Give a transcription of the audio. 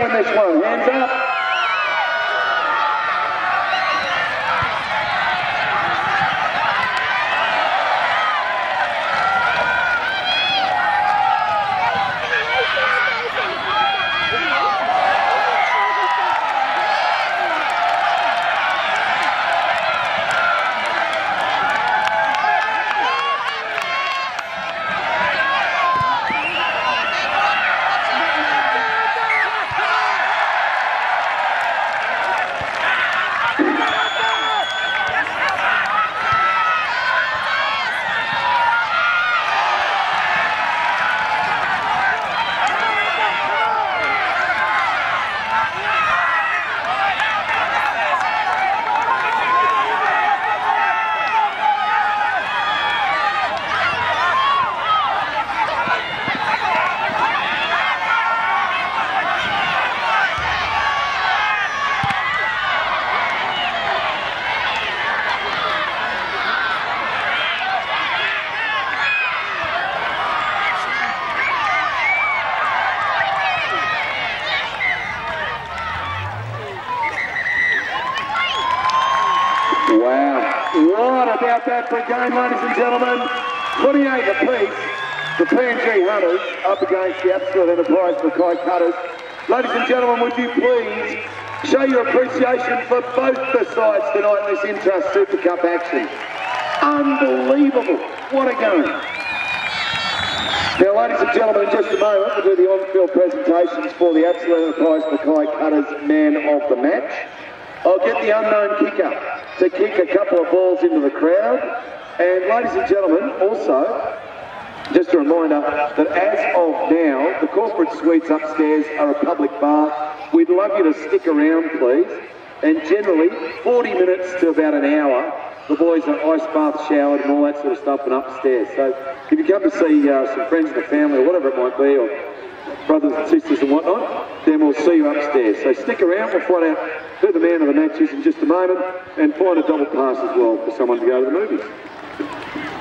On this one, hands up. Wow, what about that for a game, ladies and gentlemen? 28 apiece, the PNG Hunters up against the Absolute Enterprise Mackay Cutters. Ladies and gentlemen, would you please show your appreciation for both the sides tonight in this Intrust Super Cup action. Unbelievable, what a game. Now, ladies and gentlemen, in just a moment, we'll do the on-field presentations for the Absolute Enterprise Mackay Cutters Man of the Match. I'll get the unknown kicker to kick a couple of balls into the crowd. And ladies and gentlemen, also, just a reminder that as of now, the corporate suites upstairs are a public bar. We'd love you to stick around, please. And generally, 40 minutes to about an hour, the boys are ice bath, showered and all that sort of stuff and upstairs. So if you come to see some friends of the family or whatever it might be, or brothers and sisters and whatnot, then we'll see you upstairs. So stick around, we'll find out who the man of the match is in just a moment and find a double pass as well for someone to go to the movies.